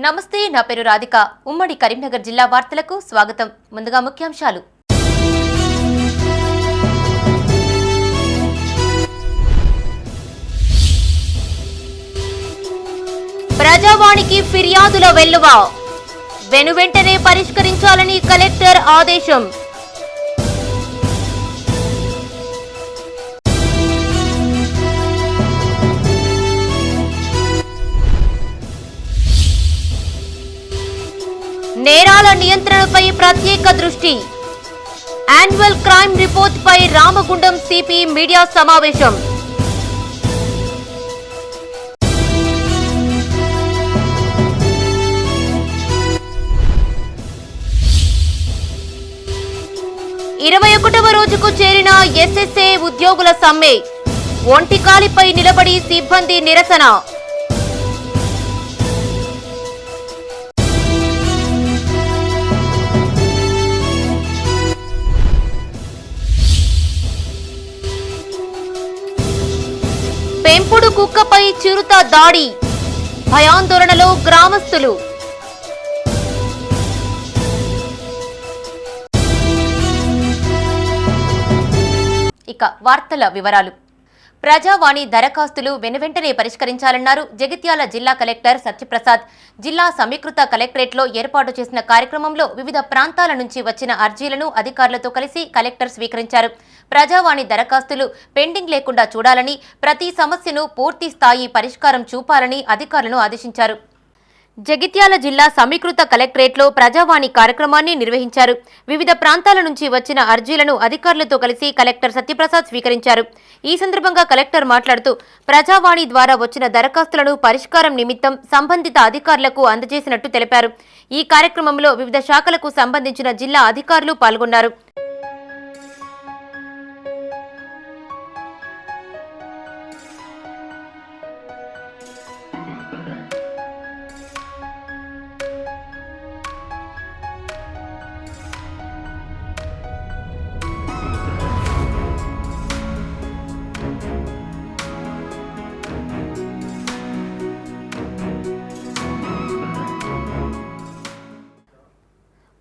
నమస్తే, నా పేరు రాధిక. ఉమ్మడి కరీంనగర్ జిల్లా వార్తలకు స్వాగతం. ముందుగా ముఖ్యాంశాలు. ప్రజావాణికి ఫిర్యాదుల వెల్లువ వెనువెంటనే పరిష్కరించాలని కలెక్టర్ ఆదేశం. నేరాల నియంత్రణపై ప్రత్యేక దృష్టి. యాన్యువల్ క్రైమ్ రిపోర్ట్ పై రామగుండం సిపి మీడియా సమావేశం. ఇరవై 21వ రోజుకు చేరిన ఎస్ఎస్ఏ ఉద్యోగుల సమ్మె. ఒంటికాలిపై నిలబడి సిబ్బంది నిరసన. పెంపుడు కుక్కపై చిరుత దాడి. భయాందోళనలో గ్రామస్తులు. ఇక వార్తల వివరాలు. ప్రజావాణి దరఖాస్తులు వెనువెంటనే పరిష్కరించాలన్నారు జగిత్యాల జిల్లా కలెక్టర్ సత్యప్రసాద్. జిల్లా సమీకృత కలెక్టరేట్లో ఏర్పాటు చేసిన కార్యక్రమంలో వివిధ ప్రాంతాల నుంచి వచ్చిన అర్జీలను అధికారులతో కలిసి కలెక్టర్ స్వీకరించారు. ప్రజావాణి దరఖాస్తులు పెండింగ్ లేకుండా చూడాలని, ప్రతి సమస్యను పూర్తి స్థాయి పరిష్కారం చూపాలని అధికారులను ఆదేశించారు. జగిత్యాల జిల్లా సమీకృత కలెక్టరేట్లో ప్రజావాణి కార్యక్రమాన్ని నిర్వహించారు. వివిధ ప్రాంతాల నుంచి వచ్చిన అర్జీలను అధికారులతో కలిసి కలెక్టర్ సత్యప్రసాద్ స్వీకరించారు. ఈ సందర్భంగా కలెక్టర్ మాట్లాడుతూ ప్రజావాణి ద్వారా వచ్చిన దరఖాస్తులను పరిష్కారం నిమిత్తం సంబంధిత అధికారులకు అందజేసినట్టు తెలిపారు. ఈ కార్యక్రమంలో వివిధ శాఖలకు సంబంధించిన జిల్లా అధికారులు పాల్గొన్నారు.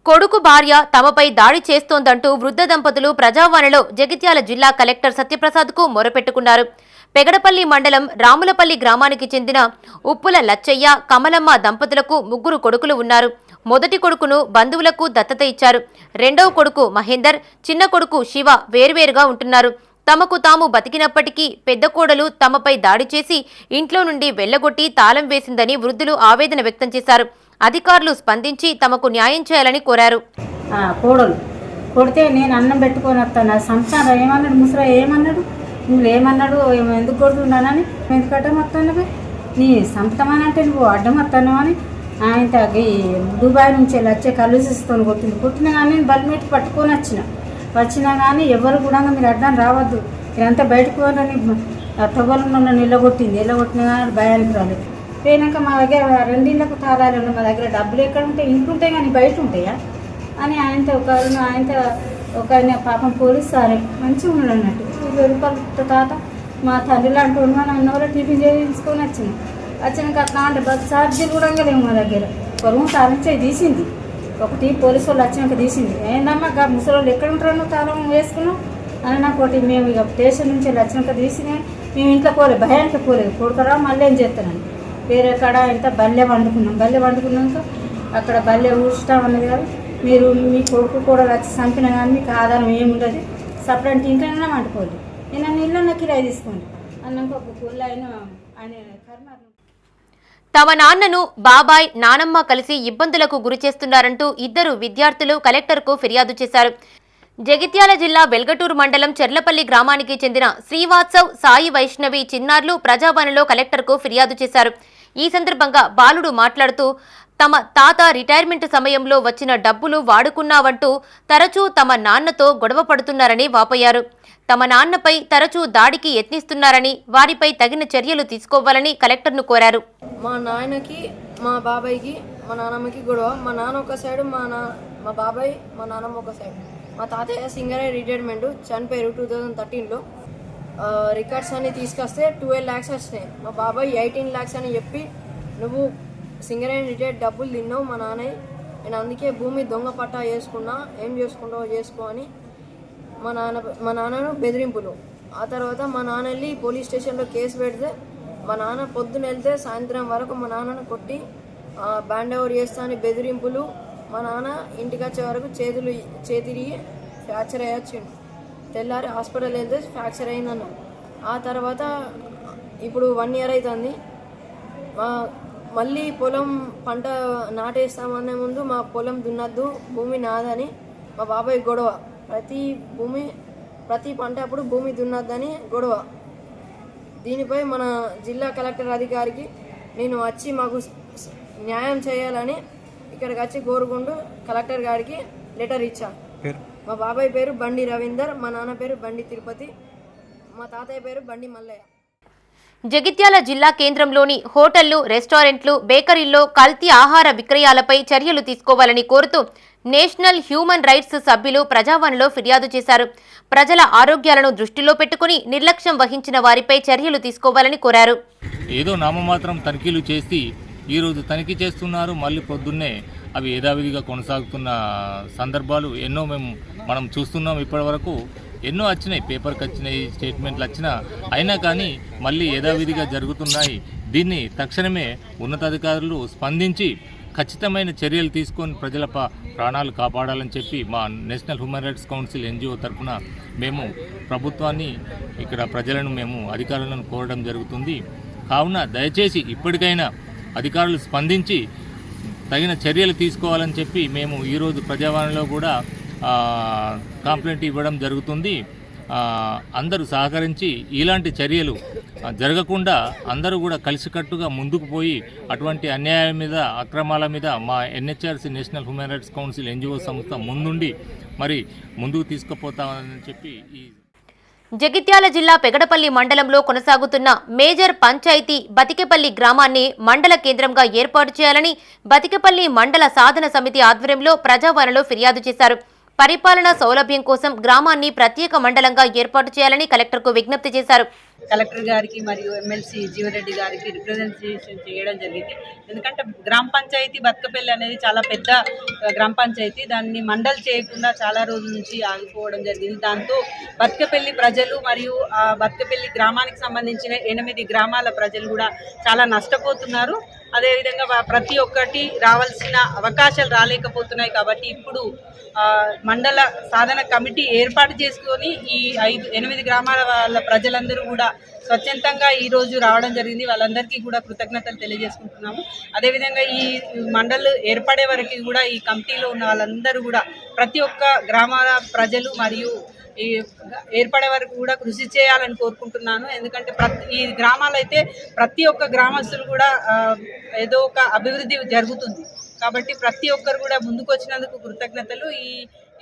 కొడుకు భార్య తమపై దాడి చేస్తోందంటూ వృద్ధ దంపతులు ప్రజావాణిలో జగిత్యాల జిల్లా కలెక్టర్ సత్యప్రసాద్కు మొరపెట్టుకున్నారు. పెగడపల్లి మండలం రాములపల్లి గ్రామానికి చెందిన ఉప్పుల లచ్చయ్య, కమలమ్మ దంపతులకు 3 కొడుకులు ఉన్నారు. మొదటి కొడుకును బంధువులకు దత్తత ఇచ్చారు. రెండవ కొడుకు మహేందర్, చిన్న కొడుకు శివ వేర్వేరుగా ఉంటున్నారు. తమకు తాము బతికినప్పటికీ పెద్ద కోడలు తమపై దాడి చేసి ఇంట్లో నుండి వెళ్లగొట్టి తాళం వేసిందని వృద్ధులు ఆవేదన వ్యక్తం చేశారు. అధికారులు స్పందించి తమకు న్యాయం చేయాలని కోరారు. కోడలు కొడితే నేను అన్నం పెట్టుకొని వస్తాను. సంసారం ఏమన్నాడు, ముసరా ఏమన్నాడు, నువ్వు ఏమన్నాడు, ఎందుకు కొడుతున్నానని, ఎందుకు అడ్డం వస్తాను, నీ సంపతమని అంటే నువ్వు అడ్డం వస్తాను అని ఆయన దుబాయ్ నుంచి వచ్చే కలుసిస్తూని కొట్టినా కానీ నేను బల్మెట్టి పట్టుకొని వచ్చినా కానీ ఎవరు కూడా మీరు అడ్డం రావద్దు, మీరంతా బయటకు పోనని టొబలను నిలగొట్టినా కానీ భయానికి రాలేదు. పోయినాక మా దగ్గర 2 ఇళ్ళకు తాళాలు ఉన్నాయి, మా దగ్గర డబ్బులు ఎక్కడ ఉంటాయి, ఇంటుంటాయి కానీ బయట ఉంటాయా అని ఆయనతో ఒక ఆయన పాపం పోలీసు సారే మంచిగా ఉన్నాడు అన్నట్టు. 20 రూపాయలు తాత మా తండ్రి లాంటి ఉన్నాను అన్న వాళ్ళు టిఫిన్ చేయించుకొని వచ్చినాక అట్లా అంటే బస్ ఛార్జీలు కూడా లేవు మా దగ్గర. ఒక రూమ్ తాళం తీసింది, ఒకటి పోలీసు వాళ్ళు వచ్చినాక తీసింది. ఏందమ్మా ముసలి వాళ్ళు ఎక్కడ ఉంటారు, నువ్వు తాళం వేసుకున్నావు అని నాకు ఒకటి. మేము ఇక స్టేషన్ నుంచి వచ్చినాక తీసినాయి, మేము ఇంట్లో పోలేదు, భయానికి పోలేదు. కొడుకరా మళ్ళీ ఏం చేస్తానని వేరే కాడ ఇంత బల్లె వండుకున్నాక అక్కడ బల్లె ఊడుస్తా ఉన్నది కదా, మీరు మీ కొడుకు కూడా వచ్చి చంపినా కానీ మీకు ఆధారం ఏముండదు, సపరేట్ ఇంట్లోనే వండుకోండి, నేను ఇళ్ళన్నా కిరాయి తీసుకోండి అన్నాక ఒక పుల్ల ఆయన కర్మ. తమ నాన్నను బాబాయ్, నానమ్మ కలిసి ఇబ్బందులకు గురి చేస్తున్నారంటూ 2 విద్యార్థులు కలెక్టర్కు ఫిర్యాదు చేశారు. జగిత్యాల జిల్లా వెల్గటూరు మండలం చెర్లపల్లి గ్రామానికి చెందిన శ్రీవాత్సవ్, సాయి వైష్ణవి చిన్నారులు ప్రజావాణిలో కలెక్టర్కు ఫిర్యాదు చేశారు. ఈ సందర్భంగా బాలుడు మాట్లాడుతూ తమ తాత రిటైర్మెంట్ సమయంలో వచ్చిన డబ్బులు వాడుకున్నావంటూ తరచూ తమ నాన్నతో గొడవ పడుతున్నారని వాపోయారు. తమ నాన్నపై తరచూ దాడికి యత్నిస్తున్నారని, వారిపై తగిన చర్యలు తీసుకోవాలని కలెక్టర్ను కోరారు. మా నాయనకి, మా బాబాయ్కి, మా నాన్నమ్మకి గొడవ. మా నాన్న ఒక సైడు, మా బాబాయ్, మా నాన్నమ్మ ఒక సైడు. మా తాతయ్య సింగరే రిటైర్మెంట్, చనిపోయారు 2013లో. రికార్డ్స్ అన్ని తీసుకొస్తే 12 lakhs వచ్చినాయి. మా బాబాయ్ 18 lakhs అని చెప్పి నువ్వు సింగరేణి రిటైర్డ్ డబ్బులు తిన్నావు మా నాన్న, నేను అందుకే భూమి దొంగ పట్టా చేసుకున్నా, ఏం చేసుకుంటావో చేసుకో అని మా నాన్నను బెదిరింపులు. ఆ తర్వాత మా నాన్న వెళ్ళి పోలీస్ స్టేషన్లో కేసు పెడితే మా నాన్న పొద్దున వెళ్తే సాయంత్రం వరకు మా నాన్నను కొట్టి బ్యాండ్ ఓవర్ చేస్తా అని బెదిరింపులు. మా నాన్న ఇంటికి వచ్చే వరకు చేతిరిగి ఫ్రాక్చర్ అయ్యొచ్చిండు. తెల్లారి హాస్పిటల్ వెళ్తే ఫ్రాక్చర్ అయిందన్న. ఆ తర్వాత ఇప్పుడు 1 year అవుతుంది. మళ్ళీ పొలం పంట నాటేస్తామనే ముందు మా పొలం దున్నద్దు, భూమి నాదని మా బాబాయ్ గొడవ. ప్రతి పంట అప్పుడు భూమి దున్నద్దని గొడవ. దీనిపై మన జిల్లా కలెక్టర్ అధికారికి నేను వచ్చి మాకు న్యాయం చేయాలని ఇక్కడికి వచ్చి కోరుకుంటూ కలెక్టర్ గారికి లెటర్ ఇచ్చాను. మా బాబాయ్ పేరు బండి రవీందర్, మా నాన్న పేరు బండి తిరుపతి, మా తాతయ్య పేరు బండి మల్లయ్య. జగిత్యాల జిల్లా కేంద్రంలోని హోటళ్లు, రెస్టారెంట్లు, బేకరీల్లో కల్తీ ఆహార విక్రయాలపై చర్యలు తీసుకోవాలని కోరుతూ నేషనల్ హ్యూమన్ రైట్స్ సభ్యులు ప్రజావాణిలో ఫిర్యాదు చేశారు. ప్రజల ఆరోగ్యాలను దృష్టిలో పెట్టుకుని నిర్లక్ష్యం వహించిన వారిపై చర్యలు తీసుకోవాలని కోరారు. ఏదో నామమాత్రం తనిఖీలు చేసి ఈరోజు తనిఖీ చేస్తున్నారు, మళ్ళీ పొద్దున్నే అవి యథావిధిగా కొనసాగుతున్న సందర్భాలు ఎన్నో మనం చూస్తున్నాం. ఇప్పటి వరకు ఎన్నో వచ్చినాయి, పేపర్కి వచ్చినాయి, స్టేట్మెంట్లు వచ్చినా అయినా కానీ మళ్ళీ యథావిధిగా జరుగుతున్నాయి. దీన్ని తక్షణమే ఉన్నతాధికారులు స్పందించి ఖచ్చితమైన చర్యలు తీసుకొని ప్రజల ప్రాణాలు కాపాడాలని చెప్పి మా national human rights council NGO తరఫున మేము ప్రభుత్వాన్ని, ఇక్కడ ప్రజలను, మేము అధికారులను కోరడం జరుగుతుంది. కావున దయచేసి ఇప్పటికైనా అధికారులు స్పందించి తగిన చర్యలు తీసుకోవాలని చెప్పి మేము ఈరోజు ప్రజావాణిలో కూడా కంప్లైంట్ ఇవ్వడం జరుగుతుంది. అందరూ సహకరించి ఇలాంటి చర్యలు జరగకుండా అందరూ కూడా కలిసికట్టుగా ముందుకు పోయి అటువంటి అన్యాయం మీద, అక్రమాల మీద మా NHRC national human rights council NGO సంస్థ ముందుండి మరి ముందుకు తీసుకుపోతామని చెప్పి జగిత్యాల జిల్లా పెగడపల్లి మండలంలో కొనసాగుతున్న మేజర్ పంచాయతీ బతికేపల్లి గ్రామాన్ని మండల కేంద్రంగా ఏర్పాటు చేయాలని బతికేపల్లి మండల సాధన సమితి ఆధ్వర్యంలో ప్రజావాణిలో ఫిర్యాదు చేశారు. పరిపాలనా సౌలభ్యం కోసం గ్రామాన్ని ప్రత్యేక మండలంగా ఏర్పాటు చేయాలని కలెక్టర్కు విజ్ఞప్తి చేశారు. కలెక్టర్ గారికి మరియు ఎమ్మెల్సీ జీవరెడ్డి గారికి రిప్రజెంటేషన్ చేయడం జరిగింది. ఎందుకంటే గ్రామ పంచాయతీ బతుకపల్లి అనేది చాలా పెద్ద గ్రామ పంచాయతీ, దాన్ని మండల్ చేయకుండా చాలా రోజుల నుంచి ఆగిపోవడం జరిగింది. దాంతో బతుకపల్లి ప్రజలు మరియు ఆ బతుకపల్లి గ్రామానికి సంబంధించిన 8 గ్రామాల ప్రజలు కూడా చాలా నష్టపోతున్నారు. అదేవిధంగా ప్రతి ఒక్కటి రావాల్సిన అవకాశాలు రాలేకపోతున్నాయి. కాబట్టి ఇప్పుడు మండల సాధన కమిటీ ఏర్పాటు చేసుకొని ఈ 8 గ్రామాల వాళ్ళ ప్రజలందరూ కూడా స్వచ్ఛందంగా ఈరోజు రావడం జరిగింది. వాళ్ళందరికీ కూడా కృతజ్ఞతలు తెలియజేసుకుంటున్నాము. అదేవిధంగా ఈ మండలి ఏర్పడే వరకు కూడా ఈ కమిటీలో ఉన్న వాళ్ళందరూ కూడా ప్రతి ఒక్క గ్రామాల ప్రజలు మరియు ఈ ఏర్పడే వరకు కూడా కృషి చేయాలని కోరుకుంటున్నాను. ఎందుకంటే ఈ గ్రామాలు అయితే ప్రతి ఒక్క గ్రామస్తులు కూడా ఏదో ఒక అభివృద్ధి జరుగుతుంది. కాబట్టి ప్రతి ఒక్కరు కూడా ముందుకు వచ్చినందుకు కృతజ్ఞతలు.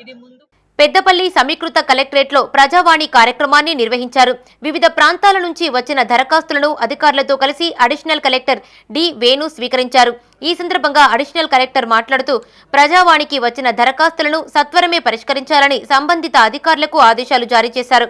ఇది ముందు పెద్దపల్లి సమీకృత కలెక్టరేట్లో ప్రజావాణి కార్యక్రమాన్ని నిర్వహించారు. వివిధ ప్రాంతాల నుంచి వచ్చిన దరఖాస్తులను అధికారులతో కలిసి అడిషనల్ కలెక్టర్ డి వేణు స్వీకరించారు. ఈ సందర్భంగా అడిషనల్ కలెక్టర్ మాట్లాడుతూ ప్రజావాణికి వచ్చిన దరఖాస్తులను సత్వరమే పరిష్కరించాలని సంబంధిత అధికారులకు ఆదేశాలు జారీ చేశారు.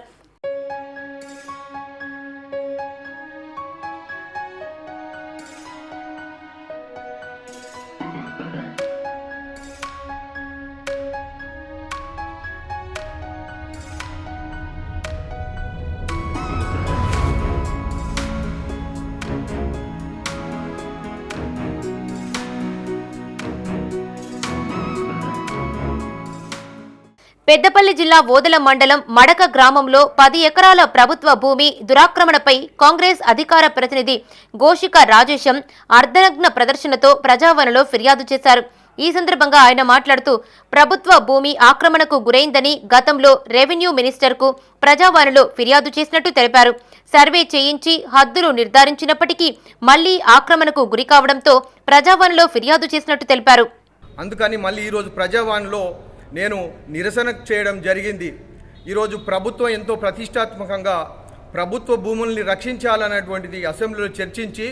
పెద్దపల్లి జిల్లా ఓదెల మండలం మడక గ్రామంలో 10 ఎకరాల ప్రభుత్వ భూమి దురాక్రమణపై కాంగ్రెస్ అధికార ప్రతినిధి గోషిక రాజేశం అర్ధనగ్న ప్రదర్శనతో ప్రజావాణిలో ఫిర్యాదు చేశారు. ఈ సందర్భంగా ఆయన మాట్లాడుతూ ప్రభుత్వ భూమి ఆక్రమణకు గురైందని గతంలో రెవెన్యూ మినిస్టర్కు ప్రజావాణిలో ఫిర్యాదు చేసినట్టు తెలిపారు. సర్వే చేయించి హద్దులు నిర్ధారించినప్పటికీ మళ్లీ ఆక్రమణకు గురి కావడంతో ప్రజావాణిలో ఫిర్యాదు చేసినట్టు తెలిపారు. అందుకని మళ్ళీ ఈరోజు ప్రజావాణిలో నేను నిరసన చేయడం జరిగింది. ఈరోజు ప్రభుత్వం ఎంతో ప్రతిష్టాత్మకంగా ప్రభుత్వ భూముల్ని రక్షించాలన్నటువంటిది అసెంబ్లీలో చర్చించి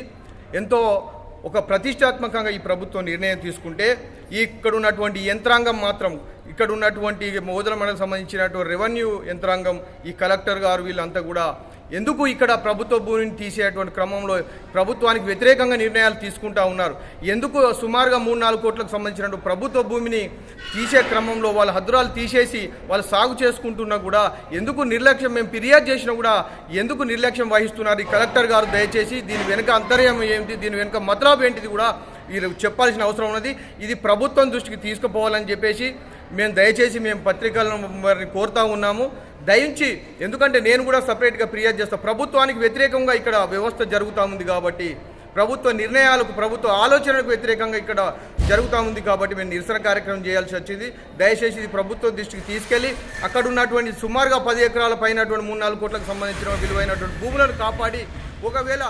ఎంతో ఒక ప్రతిష్టాత్మకంగా ఈ ప్రభుత్వం నిర్ణయం తీసుకుంటే ఇక్కడ ఉన్నటువంటి యంత్రాంగం మాత్రం, ఇక్కడ ఉన్నటువంటి ఓదెల మండలం సంబంధించినటువంటి రెవెన్యూ యంత్రాంగం, ఈ కలెక్టర్ గారు వీళ్ళంతా కూడా ఎందుకు ఇక్కడ ప్రభుత్వ భూమిని తీసేటువంటి క్రమంలో ప్రభుత్వానికి వ్యతిరేకంగా నిర్ణయాలు తీసుకుంటా ఉన్నారు? ఎందుకు సుమారుగా 3-4 కోట్లకు సంబంధించిన ప్రభుత్వ భూమిని తీసే క్రమంలో వాళ్ళ హద్దురాలు తీసేసి వాళ్ళు సాగు చేసుకుంటున్నా కూడా ఎందుకు నిర్లక్ష్యం? మేము ఫిర్యాదు చేసినా కూడా ఎందుకు నిర్లక్ష్యం వహిస్తున్నారు? ఈ కలెక్టర్ గారు దయచేసి దీని వెనుక అంతర్యం ఏంటి, దీని వెనుక మతలబు ఏంటిది కూడా వీళ్ళు చెప్పాల్సిన అవసరం ఉన్నది. ఇది ప్రభుత్వం దృష్టికి తీసుకుపోవాలని చెప్పేసి దయచేసి మేము పత్రికలను వారిని కోరుతా ఉన్నాము. దయించి, ఎందుకంటే నేను కూడా సపరేట్గా ఫిర్యాదు చేస్తాను. ప్రభుత్వానికి వ్యతిరేకంగా ఇక్కడ వ్యవస్థ జరుగుతూ ఉంది కాబట్టి, ప్రభుత్వ నిర్ణయాలకు, ప్రభుత్వ ఆలోచనలకు వ్యతిరేకంగా ఇక్కడ జరుగుతూ ఉంది కాబట్టి మేము నిరసన కార్యక్రమం చేయాల్సి వచ్చింది. దయచేసి ఇది ప్రభుత్వం దృష్టికి తీసుకెళ్ళి అక్కడ ఉన్నటువంటి సుమారుగా 10 ఎకరాల పైన 3-4 కోట్లకు సంబంధించిన విలువైనటువంటి భూములను కాపాడి ఒకవేళ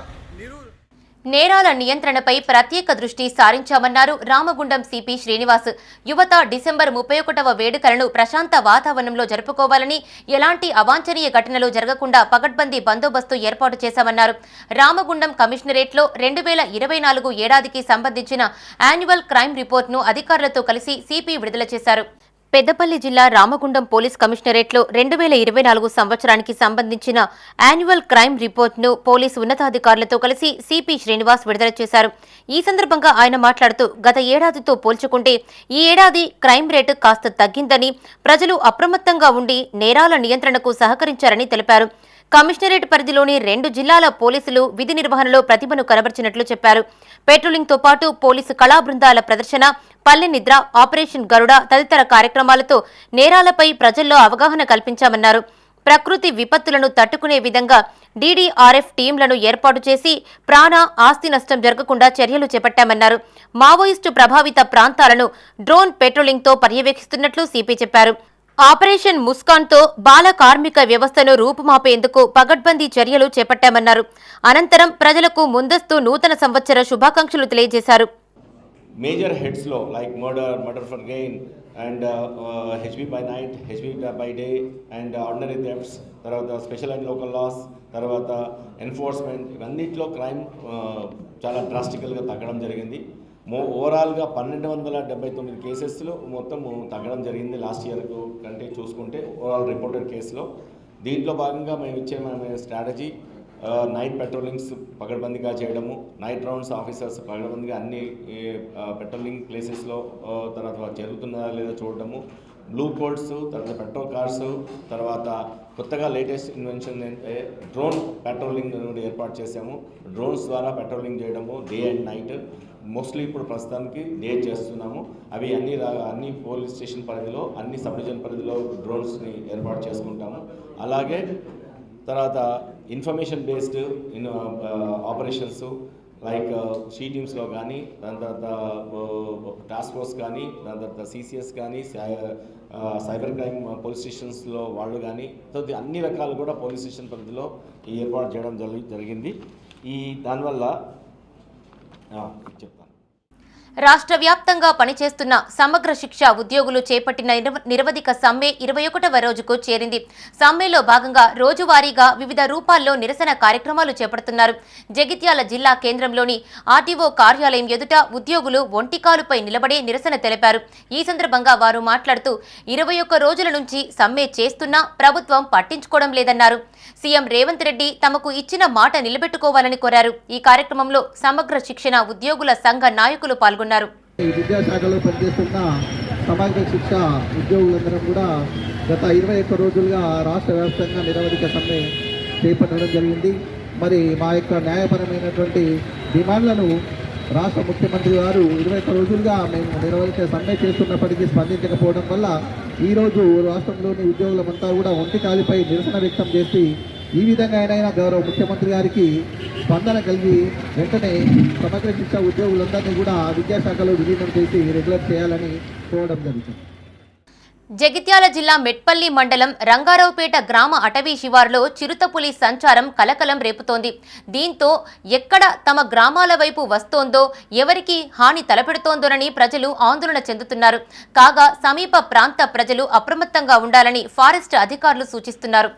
నేరాల నియంత్రణపై ప్రత్యేక దృష్టి సారించామన్నారు రామగుండం సిపి శ్రీనివాస్. యువత డిసెంబర్ 31వ వేడుకలను ప్రశాంత వాతావరణంలో జరుపుకోవాలని, ఎలాంటి అవాంఛనీయ ఘటనలు జరగకుండా పగడ్బందీ బందోబస్తు ఏర్పాటు చేశామన్నారు. రామగుండం కమిషనరేట్లో 2024 ఏడాదికి సంబంధించిన యాన్యువల్ క్రైమ్ రిపోర్ట్ను అధికారులతో కలిసి సిపి విడుదల చేశారు. పెద్దపల్లి జిల్లా రామగుండం పోలీస్ కమిషనరేట్లో 2024 సంవత్సరానికి సంబంధించిన యాన్యువల్ క్రైమ్ రిపోర్ట్ను పోలీసు ఉన్నతాధికారులతో కలిసి సిపి శ్రీనివాస్ విడుదల చేశారు. ఈ సందర్భంగా ఆయన మాట్లాడుతూ గత ఏడాదితో పోల్చుకుంటే ఈ ఏడాది క్రైమ్ రేటు కాస్త తగ్గిందని, ప్రజలు అప్రమత్తంగా ఉండి నేరాల నియంత్రణకు సహకరించారని తెలిపారు. కమిషనరేట్ పరిధిలోని 2 జిల్లాల పోలీసులు విధి నిర్వహణలో ప్రతిభను కనబర్చినట్లు చెప్పారు. పెట్రోలింగ్తో పాటు పోలీసు కళా బృందాల ప్రదర్శన, పల్లె నిద్ర, ఆపరేషన్ గరుడ తదితర కార్యక్రమాలతో నేరాలపై ప్రజల్లో అవగాహన కల్పించామన్నారు. ప్రకృతి విపత్తులను తట్టుకునే విధంగా డీడీఆర్ఎఫ్ టీంలను ఏర్పాటు చేసి ప్రాణ, ఆస్తి నష్టం జరగకుండా చర్యలు చేపట్టామన్నారు. మావోయిస్టు ప్రభావిత ప్రాంతాలను డ్రోన్ పెట్రోలింగ్తో పర్యవేక్షిస్తున్నట్లు సిపి చెప్పారు. ఆపరేషన్ ముస్కాన్తో బాల కార్మిక వ్యవస్థను రూపుమాపేందుకు పగడ్బందీ చర్యలు చేపట్టామన్నారు. అనంతరం ప్రజలకు ముందస్తు నూతన సంవత్సర శుభాకాంక్షలు తెలియజేశారు. మేజర్ హెడ్స్లో like murder for gain and HB by night, HB by day and ordinary thefts, తర్వాత స్పెషల్ అండ్ లోకల్ లాస్, తర్వాత ఎన్ఫోర్స్మెంట్, ఇవన్నిట్లో క్రైమ్ చాలా డ్రాస్టికల్గా తగ్గడం జరిగింది. ఓవరాల్గా 1279 కేసెస్లో మొత్తం తగ్గడం జరిగింది లాస్ట్ ఇయర్ కంటే చూసుకుంటే ఓవరాల్ రిపోర్టెడ్ కేసులో. దీంట్లో భాగంగా మేము ఇచ్చే స్ట్రాటజీ నైట్ పెట్రోలింగ్స్ పకడ్బందీగా చేయడము, నైట్ రౌండ్స్ ఆఫీసర్స్ పకడ్బందీగా అన్ని పెట్రోలింగ్ ప్లేసెస్లో తర్వాత జరుగుతుందా లేదా చూడడము, బ్లూ కోడ్స్, తర్వాత పెట్రోల్ కార్స్, తర్వాత కొత్తగా లేటెస్ట్ ఇన్వెన్షన్ అంటే డ్రోన్ పెట్రోలింగ్ ఏర్పాటు చేసాము. డ్రోన్స్ ద్వారా పెట్రోలింగ్ చేయడము డే అండ్ నైట్. మోస్ట్లీ ఇప్పుడు ప్రస్తుతానికి డే చేస్తున్నాము. అవి అన్ని పోలీస్ స్టేషన్ పరిధిలో, అన్ని సబ్ డివిజన్ పరిధిలో డ్రోన్స్ని ఏర్పాటు చేసుకుంటాము. అలాగే తర్వాత information based operations like she టీమ్స్లో కానీ, దాని తర్వాత టాస్క్ ఫోర్స్ కానీ, దాని తర్వాత సిసిఎస్ కానీ, సైబర్ క్రైమ్ పోలీస్ స్టేషన్స్లో వాళ్ళు కానీ, సో అన్ని రకాలు కూడా పోలీస్ స్టేషన్ పరిధిలో ఏర్పాటు చేయడం జరిగింది. దానివల్ల చెప్తాను. రాష్ట్ర వ్యాప్తంగా పనిచేస్తున్న సమగ్ర శిక్ష ఉద్యోగులు చేపట్టిన నిరవధిక సమ్మె 21వ రోజుకు చేరింది. సమ్మెలో భాగంగా రోజువారీగా వివిధ రూపాల్లో నిరసన కార్యక్రమాలు చేపడుతున్నారు. జగిత్యాల జిల్లా కేంద్రంలోని ఆర్టీఓ కార్యాలయం ఎదుట ఉద్యోగులు ఒంటికాలుపై నిలబడి నిరసన తెలిపారు. ఈ సందర్భంగా వారు మాట్లాడుతూ 21 రోజుల నుంచి సమ్మె చేస్తున్నా ప్రభుత్వం పట్టించుకోవడం లేదన్నారు. సీఎం రేవంత్ రెడ్డి తమకు ఇచ్చిన మాట నిలబెట్టుకోవాలని కోరారు. ఈ కార్యక్రమంలో సమగ్ర శిక్షణ ఉద్యోగుల సంఘ నాయకులు పాల్గొన్నారు. విద్యాశాఖలో పనిచేస్తున్న సమగ్ర శిక్ష ఉద్యోగులందరం కూడా గత 21 రోజులుగా రాష్ట్ర వ్యాప్తంగా నిరవధిక సమ్మె చేపట్టడం జరిగింది. మరి మా యొక్క న్యాయపరమైనటువంటి డిమాండ్లను రాష్ట్ర ముఖ్యమంత్రి గారు 21 రోజులుగా మేము నిరవధిక సమ్మె చేస్తున్నప్పటికీ స్పందించకపోవడం వల్ల ఈరోజు రాష్ట్రంలోని ఉద్యోగులమంతా కూడా ఒంటికాలిపై నిరసన వ్యక్తం చేసి ఈ విధంగా అయినా గౌరవ ముఖ్యమంత్రి గారికి స్పందన కలిగి వెంటనే సమగ్ర శిక్ష ఉద్యోగులందరినీ కూడా విద్యాశాఖలో విలీనం చేసి రెగ్యులర్ చేయాలని కోరడం జరుగుతుంది. జగిత్యాల జిల్లా మెట్పల్లి మండలం రంగారావుపేట గ్రామ అటవీ శివారులో చిరుతపులి సంచారం కలకలం రేపుతోంది. దీంతో ఎక్కడ తమ గ్రామాల వైపు వస్తోందో, ఎవరికి హాని తలపెడుతోందోనని ప్రజలు ఆందోళన చెందుతున్నారు. కాగా సమీప ప్రాంత ప్రజలు అప్రమత్తంగా ఉండాలని ఫారెస్ట్ అధికారులు సూచిస్తున్నారు.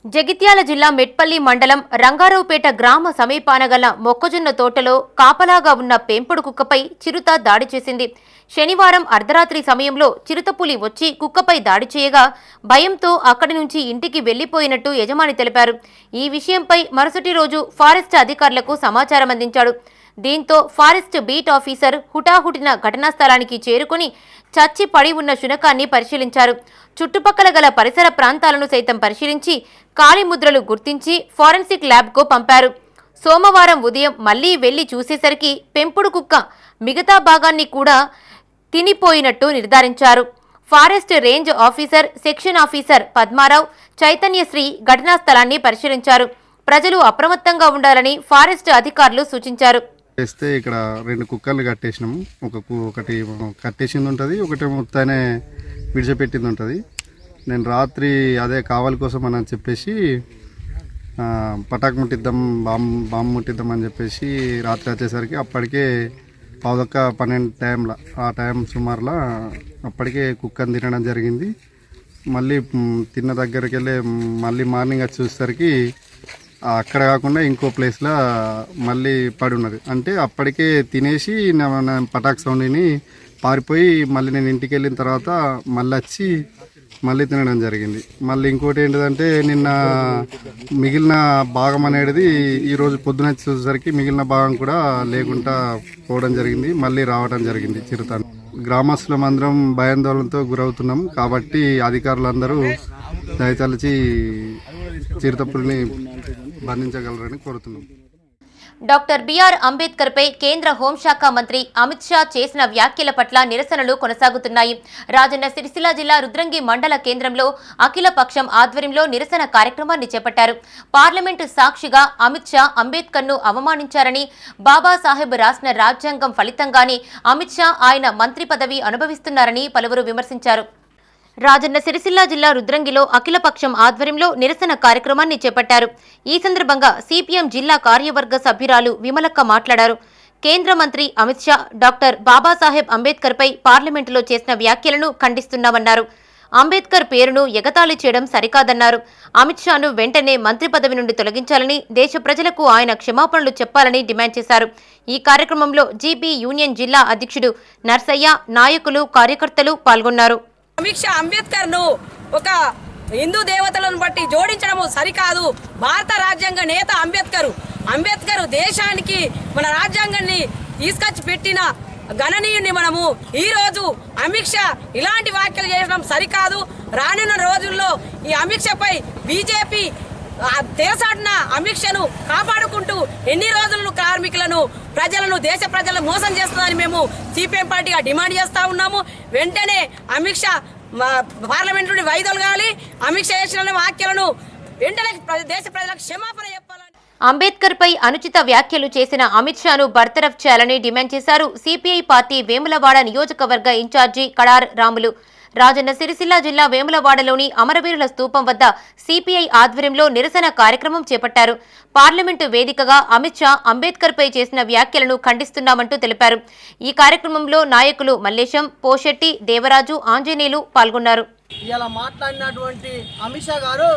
జగిత్యాల జిల్లా మెట్పల్లి మండలం రంగారావుపేట గ్రామ సమీపాన గల మొక్కజొన్న తోటలో కాపలాగా ఉన్న పెంపుడు కుక్కపై చిరుత దాడి చేసింది. శనివారం అర్ధరాత్రి సమయంలో చిరుతపులి వచ్చి కుక్కపై దాడి చేయగా భయంతో అక్కడి నుంచి ఇంటికి వెళ్లిపోయినట్టు యజమాని తెలిపారు. ఈ విషయంపై మరుసటి రోజు ఫారెస్ట్ అధికారులకు సమాచారం అందించాడు. దీంతో ఫారెస్ట్ బీట్ ఆఫీసర్ హుటాహుటిన ఘటనా స్థలానికి చేరుకుని చచ్చి పడి ఉన్న శునకాన్ని పరిశీలించారు. చుట్టుపక్కల గల పరిసర ప్రాంతాలను సైతం పరిశీలించి కాలిముద్రలు గుర్తించి ఫోరెన్సిక్ ల్యాబ్కు పంపారు. సోమవారం ఉదయం మళ్లీ వెళ్లి చూసేసరికి పెంపుడు కుక్క మిగతా భాగాన్ని కూడా తినిపోయినట్టు నిర్ధారించారు. Forest range officer, section officer Padmarao, Chaitanyasri ఘటనా స్థలాన్ని పరిశీలించారు. ప్రజలు అప్రమత్తంగా ఉండాలని ఫారెస్ట్ అధికారులు సూచించారు. చేస్తే ఇక్కడ 2 కుక్కర్లు కట్టేసినాము. ఒకటి కట్టేసింది ఉంటుంది, ఒకటి మొత్తానే విడిచిపెట్టింది ఉంటుంది. నేను రాత్రి అదే కావాలి కోసం అని చెప్పేసి పటాకు ముట్టిద్దాం, బాంబు ముట్టిద్దాం అని చెప్పేసి రాత్రి వచ్చేసరికి అప్పటికే 11:12 టైంలో, ఆ టైం సుమారులో అప్పటికే కుక్కని తినడం జరిగింది. మళ్ళీ తిన్న దగ్గరికి వెళ్ళి మళ్ళీ మార్నింగ్ వచ్చి చూసేసరికి అక్కడ కాకుండా ఇంకో ప్లేస్లో మళ్ళీ పడి ఉన్నది. అంటే అప్పటికే తినేసి పటాక్ సౌండ్ని పారిపోయి మళ్ళీ నేను ఇంటికి వెళ్ళిన తర్వాత మళ్ళీ వచ్చి మళ్ళీ తినడం జరిగింది. మళ్ళీ ఇంకోటి ఏంటిదంటే నిన్న మిగిలిన భాగం అనేది ఈరోజు పొద్దున చూసేసరికి మిగిలిన భాగం కూడా లేకుండా పోవడం జరిగింది, మళ్ళీ రావడం జరిగింది చిరుత. గ్రామస్తులమందరం భయాందోళనతో గురవుతున్నాం కాబట్టి అధికారులందరూ దయతలచి చిరుతపులిని బంధించగలరని కోరుతున్నాం. డాక్టర్ బిఆర్ అంబేద్కర్ పై కేంద్ర హోంశాఖ మంత్రి అమిత్ షా చేసిన వ్యాఖ్యల పట్ల నిరసనలు కొనసాగుతున్నాయి. రాజన్న సిరిసిల్ల జిల్లా రుద్రంగి మండల కేంద్రంలో అఖిల పక్షం ఆధ్వర్యంలో నిరసన కార్యక్రమాన్ని చేపట్టారు. పార్లమెంటు సాక్షిగా అమిత్ షా అంబేద్కర్ ను అవమానించారని, బాబాసాహెబ్ రాసిన రాజ్యాంగం ఫలితంగానే అమిత్ షా ఆయన మంత్రి పదవి అనుభవిస్తున్నారని పలువురు విమర్శించారు. రాజన్న సిరిసిల్ల జిల్లా రుద్రంగిలో అఖిలపక్షం ఆధ్వర్యంలో నిరసన కార్యక్రమాన్ని చేపట్టారు. ఈ సందర్భంగా సిపిఎం జిల్లా కార్యవర్గ సభ్యురాలు విమలక్క మాట్లాడారు. కేంద్ర మంత్రి అమిత్ షా డాక్టర్ బాబాసాహెబ్ అంబేద్కర్ పై పార్లమెంటులో చేసిన వ్యాఖ్యలను ఖండిస్తున్నామన్నారు. అంబేద్కర్ పేరును ఎగతాళి చేయడం సరికాదన్నారు. అమిత్ షాను వెంటనే మంత్రి పదవి నుండి తొలగించాలని, దేశ ప్రజలకు ఆయన క్షమాపణలు చెప్పాలని డిమాండ్ చేశారు. ఈ కార్యక్రమంలో జీపీ యూనియన్ జిల్లా అధ్యక్షుడు నర్సయ్య, నాయకులు, కార్యకర్తలు పాల్గొన్నారు. అమిత్ షా అంబేద్కర్ ను ఒక హిందూ దేవతలను బట్టి జోడించడము సరికాదు. భారత రాజ్యాంగ నేత అంబేద్కర్ దేశానికి మన రాజ్యాంగాన్ని తీసుకొచ్చి పెట్టిన గణనీయుని మనము ఈ రోజు అమిత్ షా ఇలాంటి వ్యాఖ్యలు చేయడం సరికాదు. రానున్న రోజుల్లో ఈ అమిత్ షాపై బీజేపీ తెరసాటిన అమిత్ షాను కాపాడుకుంటూ ఎన్ని రోజులను కార్మికులను, ప్రజలను, దేశ ప్రజలను మోసం చేస్తుందని మేము సిపిఎం పార్టీగా డిమాండ్ చేస్తా ఉన్నాము. వెంటనే అమిత్ షా పార్లమెంట్ నుండి వైదొలగాలి. అమిత్ షా చేసిన వ్యాఖ్యలను వెంటనే దేశ ప్రజలకు క్షమాపణ చెప్పాలని, అంబేద్కర్ పై అనుచిత వ్యాఖ్యలు చేసిన అమిత్ షాను బర్తరఫ్ చేయాలని డిమాండ్ చేశారు. సిపిఐ పార్టీ వేములవాడ నియోజకవర్గ ఇన్ఛార్జి కడార్ రాములు. రాజన్న సిరిసిల్ల జిల్లా వేములవాడలోని అమరవీరుల స్తూపం వద్ద సిపిఐ ఆధ్వర్యంలో నిరసన కార్యక్రమం చేపట్టారు. పార్లమెంటు వేదికగా అమిత్ షా అంబేద్కర్ పై చేసిన వ్యాఖ్యలను ఖండిస్తున్నామంటూ తెలిపారు. ఈ కార్యక్రమంలో నాయకులు మల్లేశం, పోషెట్టి, దేవరాజు, ఆంజనేయులు పాల్గొన్నారు. ఇలా మాట్లాడినటువంటి అమిత్ షా గారు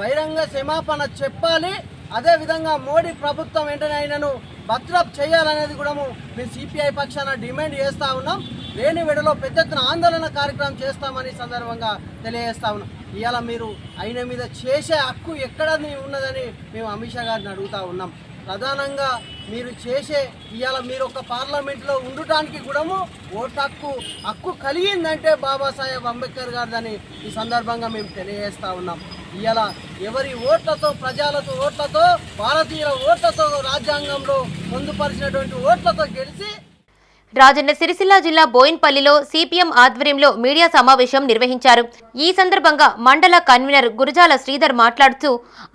బహిరంగ క్షమాపణ చెప్పాలి. అదేవిధంగా మోడీ ప్రభుత్వం వెంటనే ఆయనను బర్తరఫ్ చేయాలనేది కూడా మేము సిపిఐ పక్షాన డిమాండ్ చేస్తూ ఉన్నాం. లేని వేళలో పెద్ద ఎత్తున ఆందోళన కార్యక్రమం చేస్తామని సందర్భంగా తెలియజేస్తా ఉన్నాం. ఇవాళ మీరు ఆయన మీద చేసే హక్కు ఎక్కడ ఉన్నదని మేము అమిత్ షా గారిని అడుగుతూ ఉన్నాం. ప్రధానంగా మీరు చేసే ఇవాళ మీరు ఒక పార్లమెంట్లో ఉండటానికి కూడా ఓటు హక్కు కలిగిందంటే బాబాసాహెబ్ అంబేద్కర్ గారిదని ఈ సందర్భంగా మేము తెలియజేస్తా ఉన్నాం. ఇవాళ ఎవరి ఓట్లతో, ప్రజలతో ఓట్లతో, భారతీయుల ఓట్లతో, రాజ్యాంగంలో పొందుపరిచినటువంటి ఓట్లతో గెలిచి రాజన్న సిరిసిల్ల జిల్లా బోయిన్పల్లిలో సిపిఎం ఆధ్వర్యంలో మీడియా సమావేశం నిర్వహించారు. ఈ సందర్భంగా మండల కన్వీనర్ గురజాల శ్రీధర్ మాట్లాడుతూ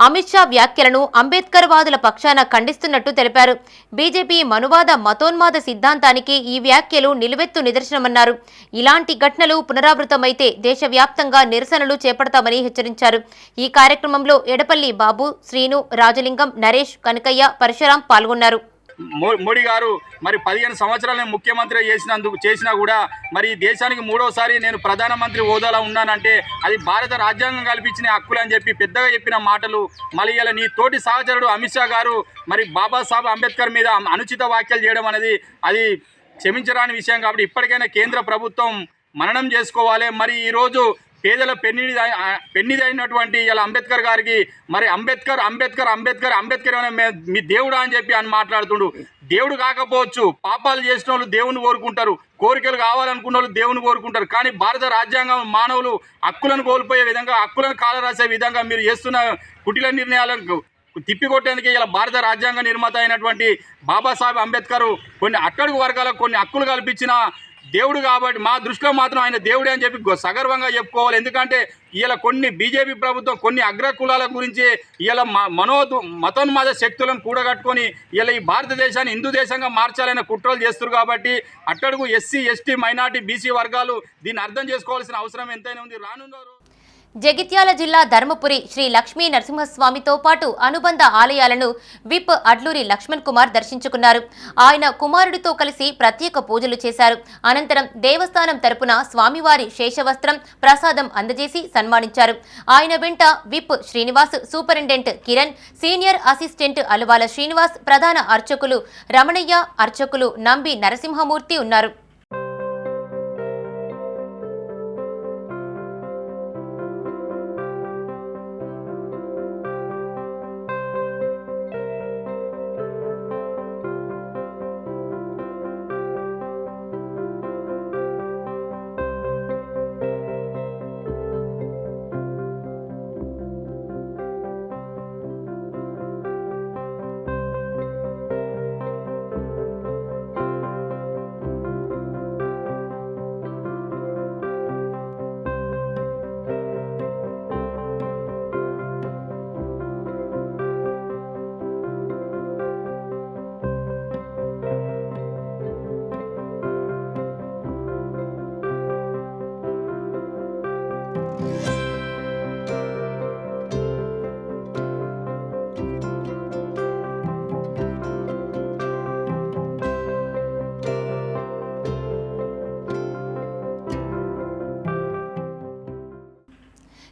అమిత్ షా వ్యాఖ్యలను అంబేద్కర్ వాదుల పక్షాన ఖండిస్తున్నట్టు తెలిపారు. బీజేపీ మనువాద, మతోన్మాద సిద్ధాంతానికి ఈ వ్యాఖ్యలు నిలువెత్తు నిదర్శనమన్నారు. ఇలాంటి ఘటనలు పునరావృతమైతే దేశవ్యాప్తంగా నిరసనలు చేపడతామని హెచ్చరించారు. ఈ కార్యక్రమంలో ఎడపల్లి బాబు, శ్రీను, రాజలింగం, నరేష్, కనకయ్య, పరశురాం పాల్గొన్నారు. మోడీ గారు మరి 15 సంవత్సరాలు నేను ముఖ్యమంత్రి చేసినా కూడా మరి దేశానికి 3వసారి నేను ప్రధానమంత్రి హోదాలో ఉన్నానంటే అది భారత రాజ్యాంగం కల్పించిన హక్కులు అని చెప్పి పెద్దగా చెప్పిన మాటలు మళ్ళీ ఇలా నీ తోటి సహచరుడు అమిత్ షా గారు మరి బాబాసాహెబ్ అంబేద్కర్ మీద అనుచిత వ్యాఖ్యలు చేయడం అనేది అది క్షమించరాని విషయం. కాబట్టి ఇప్పటికైనా కేంద్ర ప్రభుత్వం మననం చేసుకోవాలి. మరి ఈరోజు పేదల పెన్నిదైనటువంటి ఇలా అంబేద్కర్ గారికి మరి అంబేద్కర్ మీ దేవుడా అని చెప్పి అని మాట్లాడుతుండు. దేవుడు కాకపోవచ్చు, పాపాలు చేసిన వాళ్ళు దేవుని కోరుకుంటారు, కోరికలు కావాలనుకున్న వాళ్ళు దేవుని కోరుకుంటారు. కానీ భారత రాజ్యాంగం మానవులు హక్కులను కోల్పోయే విధంగా, హక్కులను కాలరాసే విధంగా మీరు చేస్తున్న కుటిల నిర్ణయాలకు తిప్పికొట్టేందుకే ఇలా భారత రాజ్యాంగ నిర్మాత అయినటువంటి బాబాసాహెబ్ అంబేద్కర్ కొన్ని అట్టడుగు వర్గాలకు కొన్ని హక్కులు కల్పించిన దేవుడు. కాబట్టి మా దృష్టిలో మాత్రం ఆయన దేవుడే అని చెప్పి సగర్వంగా చెప్పుకోవాలి. ఎందుకంటే ఇలా కొన్ని బీజేపీ ప్రభుత్వం కొన్ని అగ్ర కులాల గురించి ఇలా మతోన్మాద శక్తులను కూడగట్టుకొని ఇలా ఈ భారతదేశాన్ని హిందూ దేశంగా మార్చాలనే కుట్రలు చేస్తారు. కాబట్టి అట్టడుగు ఎస్సీ ఎస్టీ మైనార్టీ బీసీ వర్గాలు దీన్ని అర్థం చేసుకోవాల్సిన అవసరం ఎంతైనా ఉంది. రానున్నారు జగిత్యాల జిల్లా ధర్మపురి శ్రీ లక్ష్మీ నరసింహస్వామితో పాటు అనుబంధ ఆలయాలను విప్ అడ్లూరి లక్ష్మణ్ కుమార్ దర్శించుకున్నారు. ఆయన కుమారుడితో కలిసి ప్రత్యేక పూజలు చేశారు. అనంతరం దేవస్థానం తరపున స్వామివారి శేషవస్త్రం ప్రసాదం అందజేసి సన్మానించారు. ఆయన వెంట whip Srinivas, superintendent Kiran, senior assistant Aluvala Srinivas, ప్రధాన అర్చకులు రమణయ్య, అర్చకులు నంబి నరసింహమూర్తి ఉన్నారు.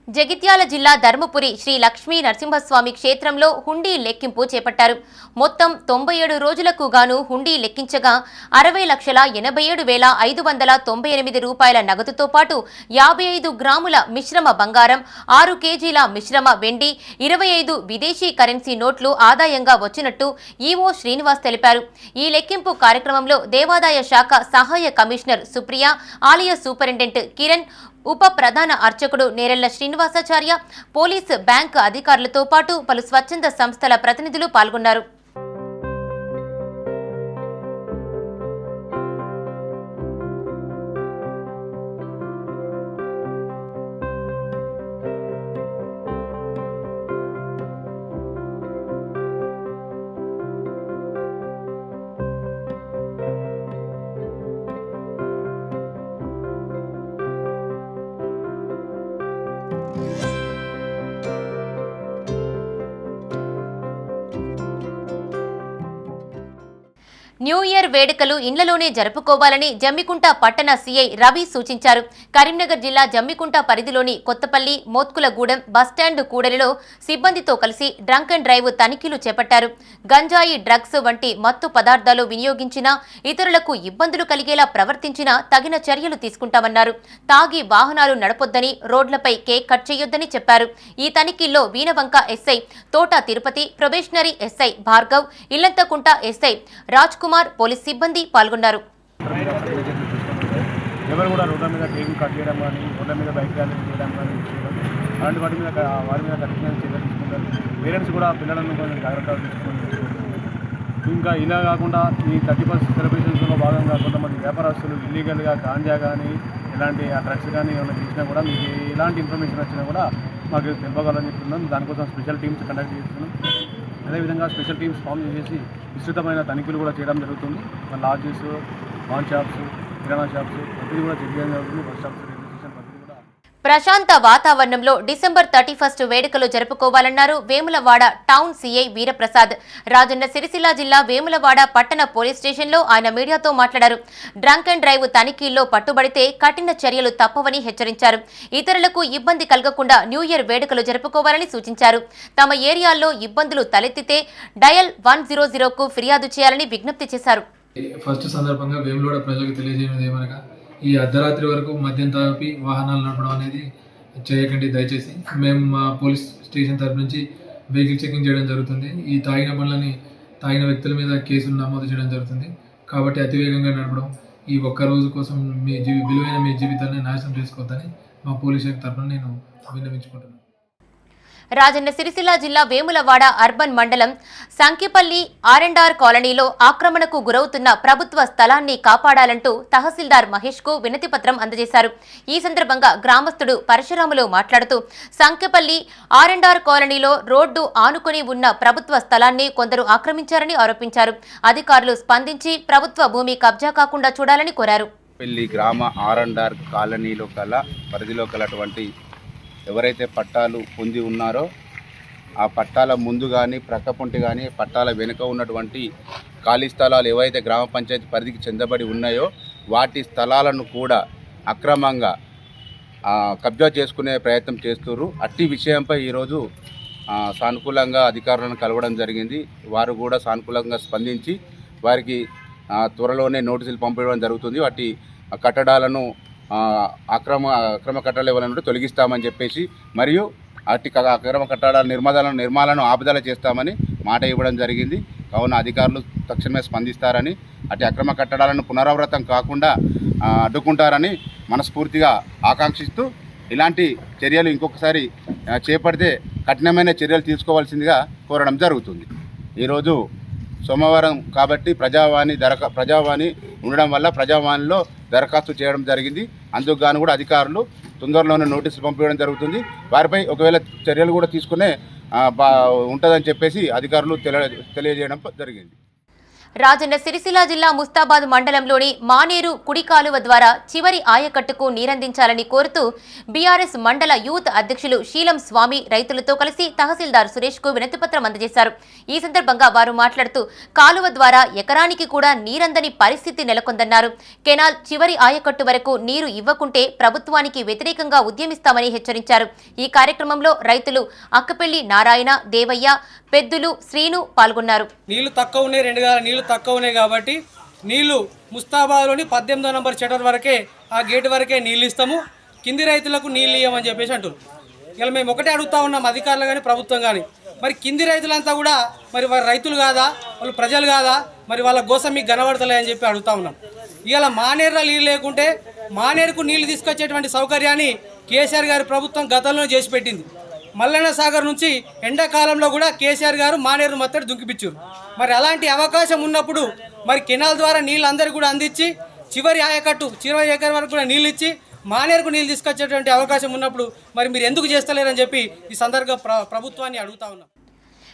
జగిత్యాల జిల్లా ధర్మపురి శ్రీ లక్ష్మీ నరసింహస్వామి క్షేత్రంలో హుండీ లెక్కింపు చేపట్టారు. మొత్తం 97 రోజులకు గాను హుండీ లెక్కించగా 60,87,598 రూపాయల నగదుతో పాటు 55 గ్రాముల మిశ్రమ బంగారం, 6 కేజీల మిశ్రమ వెండి, 25 విదేశీ కరెన్సీ నోట్లు ఆదాయంగా వచ్చినట్టు ఈవో శ్రీనివాస్ తెలిపారు. ఈ లెక్కింపు కార్యక్రమంలో దేవాదాయ శాఖ సహాయ కమిషనర్ సుప్రియ, ఆలయ సూపరింటెండెంట్ కిరణ్, ఉప ప్రధాన అర్చకుడు నేరెళ్ల శ్రీనివాసాచార్య, పోలీసు, బ్యాంకు అధికారులతో పాటు పలు స్వచ్ఛంద సంస్థల ప్రతినిధులు పాల్గొన్నారు. న్యూ ఇయర్ వేడుకలు ఇండ్లలోనే జరుపుకోవాలని జమ్మికుంట పట్టణ సీఐ రవి సూచించారు. కరీంనగర్ జిల్లా జమ్మికుంట పరిధిలోని కొత్తపల్లి, మోత్కులగూడెం, బస్టాండ్ కూడలిలో సిబ్బందితో కలిసి డ్రంక్ అండ్ డ్రైవ్ తనిఖీలు చేపట్టారు. గంజాయి, డ్రగ్స్ వంటి మత్తు పదార్థాలు వినియోగించినా, ఇతరులకు ఇబ్బందులు కలిగేలా ప్రవర్తించినా తగిన చర్యలు తీసుకుంటామన్నారు. తాగి వాహనాలు నడపొద్దని, రోడ్లపై కేక్ కట్ చేయొద్దని చెప్పారు. ఈ తనిఖీల్లో వీనవంక ఎస్ఐ తోట Tirupati, probationary SI Bhargav, Illanthakunta SI Raj Kumar, police సిబ్బంది పాల్గొన్నారు. ఎవరు కూడా రోడ్ల మీద కేకులు కట్ చేయడం కానీ, రోడ్ల మీద బైక్ ర్యాలీలు చేయడం కానీ అలాంటి వారి మీద కఠినంగా చర్యలు తీసుకుంటారు. పేరెంట్స్ కూడా పిల్లలను కొంచెం జాగ్రత్తగా తీసుకొని, ఇంకా ఇలా కాకుండా ఈ 31st సెలబ్రేషన్స్లో భాగంగా కొంతమంది వ్యాపారస్తులు ఇల్లీగల్గా గాంజా కానీ ఇలాంటి డ్రగ్స్ కానీ ఏమైనా చేసినా కూడా మీకు ఎలాంటి ఇన్ఫర్మేషన్ వచ్చినా కూడా మాకు తెలియగలని చెప్తున్నాం. దానికోసం స్పెషల్ టీమ్స్ కండక్ట్ చేస్తున్నాం. అదేవిధంగా స్పెషల్ టీమ్స్ ఫామ్ చేసి విస్తృతమైన తనిఖీలు కూడా చేయడం జరుగుతుంది. లాడ్జెస్, పాన్ షాప్స్, కిరాణా షాప్స్ ప్రతిదీ కూడా చెక్ చేయడం జరుగుతుంది. బస్ స్టాప్స్, రైల్వే స్టేషన్ ప్రతిదీ కూడా. ప్రశాంత వాతావరణంలో డిసెంబర్ 31 వేడుకలు జరుపుకోవాలన్నారు వేములవాడ టౌన్ సీఐ వీరప్రసాద్. రాజన్న సిరిసిల్ల జిల్లా వేములవాడ పట్టణ పోలీస్ స్టేషన్లో ఆయన మీడియాతో మాట్లాడారు. డ్రంక్ అండ్ డ్రైవ్ తనిఖీల్లో పట్టుబడితే కఠిన చర్యలు తప్పవని హెచ్చరించారు. ఇతరులకు ఇబ్బంది కలగకుండా న్యూ ఇయర్ వేడుకలు జరుపుకోవాలని సూచించారు. తమ ఏరియాల్లో ఇబ్బందులు తలెత్తితే డయల్ 100కు ఫిర్యాదు చేయాలని విజ్ఞప్తి చేశారు. ఫస్ట్ సందర్భంగా వేములవాడ ప్రజలకు తెలియజేయడం ఏమనగా ఈ అర్ధరాత్రి వరకు మద్యం తాపి వాహనాలు నడపడం అనేది చేయకండి దయచేసి. మేము మా పోలీస్ స్టేషన్ తరఫు నుంచి వెహికల్ చెకింగ్ చేయడం జరుగుతుంది. ఈ తాగిన వ్యక్తుల మీద కేసులు నమోదు చేయడం జరుగుతుంది. కాబట్టి అతివేగంగా నడపడం ఈ ఒక్క రోజు కోసం విలువైన మీ జీవితాన్ని నాశనం చేసుకోవద్దని మా పోలీస్ శాఖ తరఫున నేను విన్నవించుకుంటున్నాను. రాజన్న సిరిసిల్ల జిల్లా వేములవాడ అర్బన్ మండలం సంకిపల్లి R&R కాలనీలో ఆక్రమణకు గురవుతున్న ప్రభుత్వ స్థలాన్ని కాపాడాలంటూ తహసీల్దార్ మహేష్ కు వినతి పత్రం అందజేశారు. ఈ సందర్భంగా గ్రామస్తుడు పరశురాములు మాట్లాడుతూ సంకిపల్లి R&R కాలనీలో రోడ్డు ఆనుకుని ఉన్న ప్రభుత్వ స్థలాన్ని కొందరు ఆక్రమించారని ఆరోపించారు. అధికారులు స్పందించి ప్రభుత్వ భూమి కబ్జా కాకుండా చూడాలని కోరారు. గ్రామ R&R కాలనీలో పరిధిలో కలటువంటి ఎవరైతే పట్టాలు పొంది ఉన్నారో ఆ పట్టాల ముందు కానీ ప్రక్కపొంటి కానీ పట్టాల వెనుక ఉన్నటువంటి ఖాళీ స్థలాలు ఏవైతే గ్రామ పంచాయతీ పరిధికి చెందబడి ఉన్నాయో వాటి స్థలాలను కూడా అక్రమంగా కబ్జా చేసుకునే ప్రయత్నం చేస్తున్నారు. అట్టి విషయంపై ఈరోజు సానుకూలంగా అధికారులను కలవడం జరిగింది. వారు కూడా సానుకూలంగా స్పందించి వారికి త్వరలోనే నోటీసులు పంపించడం జరుగుతుంది. వాటి కట్టడాలను అక్రమ కట్టడాలు ఎవరైనా తొలగిస్తామని చెప్పేసి మరియు అట్టి అక్రమ కట్టడాల నిర్మాణాలను ఆపుదల చేస్తామని మాట ఇవ్వడం జరిగింది. కావున అధికారులు తక్షణమే స్పందిస్తారని అట్టి అక్రమ కట్టడాలను పునరావృతం కాకుండా అడ్డుకుంటారని మనస్ఫూర్తిగా ఆకాంక్షిస్తూ ఇలాంటి చర్యలు ఇంకొకసారి చేపడితే కఠినమైన చర్యలు తీసుకోవాల్సిందిగా కోరడం జరుగుతుంది. ఈరోజు సోమవారం కాబట్టి ప్రజావాణి ఉండడం వల్ల ప్రజావాణిలో దరఖాస్తు చేయడం జరిగింది. అందుకు గాను కూడా అధికారులు తొందరలోనే నోటీసులు పంపించడం జరుగుతుంది. వారిపై ఒకవేళ చర్యలు కూడా తీసుకునే ఉంటుందని చెప్పేసి అధికారులు తెలియజేయడం జరిగింది. రాజన్న సిరిసిల్ల జిల్లా ముస్తాబాద్ మండలంలోని మానేరు కుడి కాలువ ద్వారా చివరి ఆయకట్టుకు నీరందించాలని కోరుతూ బీఆర్ఎస్ మండల యూత్ అధ్యక్షులు శీలం స్వామి రైతులతో కలిసి తహసీల్దార్ సురేష్ కు వినతిపత్రం అందజేశారు. ఈ సందర్భంగా వారు మాట్లాడుతూ కాలువ ద్వారా ఎకరానికి కూడా నీరందని పరిస్థితి నెలకొందన్నారు. కెనాల్ చివరి ఆయకట్టు వరకు నీరు ఇవ్వకుంటే ప్రభుత్వానికి వ్యతిరేకంగా ఉద్యమిస్తామని హెచ్చరించారు. ఈ కార్యక్రమంలో రైతులు అక్కపెల్లి నారాయణ, దేవయ్య, పెద్దులు, శ్రీను పాల్గొన్నారు. నీళ్లు తక్కువ ఉన్నాయి కాబట్టి నీళ్లు ముస్తాబాద్లోని 18వ నంబర్ షటర్ వరకే ఆ గేటు వరకే నీళ్ళు ఇస్తాము, కింది రైతులకు నీళ్ళు ఇవ్వమని చెప్పేసి అంటారు. ఇలా మేము ఒకటే అడుగుతా ఉన్నాం అధికారులు కానీ ప్రభుత్వం కానీ, మరి కింది రైతులంతా కూడా మరి వారు రైతులు కాదా, వాళ్ళు ప్రజలు కాదా, మరి వాళ్ళ కోసం మీకు కనబడతలే అని చెప్పి అడుగుతా ఉన్నాం. ఇవాళ మానేరులో నీళ్ళు లేకుంటే మానేరుకు నీళ్లు తీసుకొచ్చేటువంటి సౌకర్యాన్ని కేసీఆర్ గారి ప్రభుత్వం గతంలో చేసి పెట్టింది. మల్లన్న సాగర్ నుంచి ఎండాకాలంలో కూడా కేసీఆర్ గారు మానేరు మత్తడి దుంకిపిచ్చారు. మరి అలాంటి అవకాశం ఉన్నప్పుడు మరి కెనాల్ ద్వారా నీళ్ళు అందరికీ కూడా అందించి చివరి ఎకర్ వరకు కూడా నీళ్ళు ఇచ్చి మానేరుకు నీళ్ళు తీసుకొచ్చేటువంటి అవకాశం ఉన్నప్పుడు మరి మీరు ఎందుకు చేస్తలేరని చెప్పి ఈ సందర్భంగా ప్రభుత్వాన్ని అడుగుతా ఉన్నాం.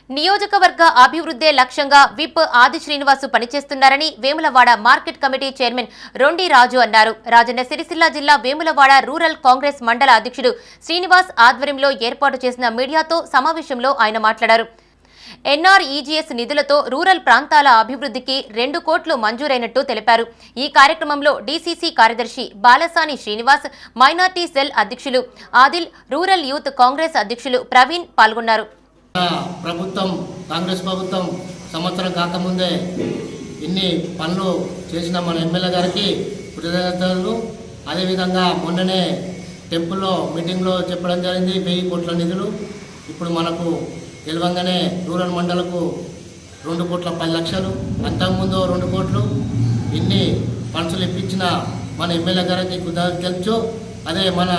నియోజకవర్గ అభివృద్ధే లక్ష్యంగా విప్ ఆది శ్రీనివాసు పనిచేస్తున్నారని Vemulawada market committee chairman Rondi Raju అన్నారు. రాజన్న సిరిసిల్ల జిల్లా వేములవాడ రూరల్ కాంగ్రెస్ మండల అధ్యక్షుడు శ్రీనివాస్ ఆధ్వర్యంలో ఏర్పాటు చేసిన మీడియాతో సమావేశంలో ఆయన మాట్లాడారు. NREGS నిధులతో రూరల్ ప్రాంతాల అభివృద్ధికి 2 కోట్లు మంజూరైనట్టు తెలిపారు. ఈ కార్యక్రమంలో DCC కార్యదర్శి బాలసాని శ్రీనివాస్, మైనార్టీ సెల్ అధ్యక్షులు ఆదిల్, రూరల్ యూత్ కాంగ్రెస్ అధ్యక్షులు ప్రవీణ్ పాల్గొన్నారు. కాంగ్రెస్ ప్రభుత్వం సంవత్సరం కాకముందే ఇన్ని పనులు చేసిన మన ఎమ్మెల్యే గారికి కృతజ్ఞతలు. అదేవిధంగా మొన్ననే టెంపుల్లో మీటింగ్లో చెప్పడం జరిగింది 1000 కోట్ల నిధులు. ఇప్పుడు మనకు గెలవంగానే రూరల్ మండలకు 2 కోట్ల 10 లక్షలు, అంతకుముందు 2 కోట్లు. ఇన్ని ఫండ్సులు ఇప్పించిన మన ఎమ్మెల్యే గారికి కృతజ్ఞతలు తెలుసు. అదే మన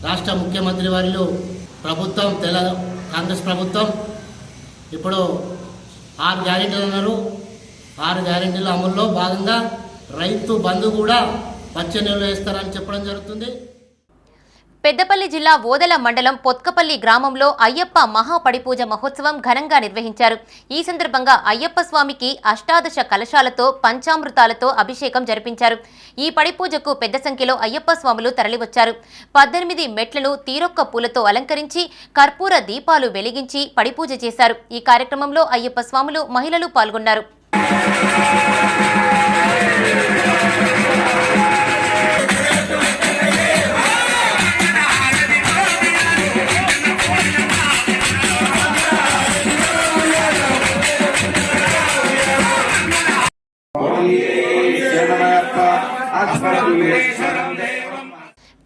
రాష్ట్ర ముఖ్యమంత్రి వారిలో ప్రభుత్వం కాంగ్రెస్ ప్రభుత్వం ఇప్పుడు 6 గ్యారెంటీలు అన్నారు. 6 గ్యారెంటీల అమల్లో భాగంగా రైతు బంధు కూడా వచ్చే నెలలో వేస్తారని చెప్పడం జరుగుతుంది. పెద్దపల్లి జిల్లా ఓదెల మండలం పొత్కపల్లి గ్రామంలో అయ్యప్ప మహాపడిపూజ మహోత్సవం ఘనంగా నిర్వహించారు. ఈ సందర్భంగా అయ్యప్ప స్వామికి అష్టాదశ కలశాలతో పంచామృతాలతో అభిషేకం జరిపించారు. ఈ పడిపూజకు పెద్ద సంఖ్యలో అయ్యప్ప స్వాములు తరలివచ్చారు. 18 మెట్లను తీరొక్క పూలతో అలంకరించి కర్పూర దీపాలు వెలిగించి పడిపూజ చేశారు. ఈ కార్యక్రమంలో అయ్యప్ప స్వాములు, మహిళలు పాల్గొన్నారు.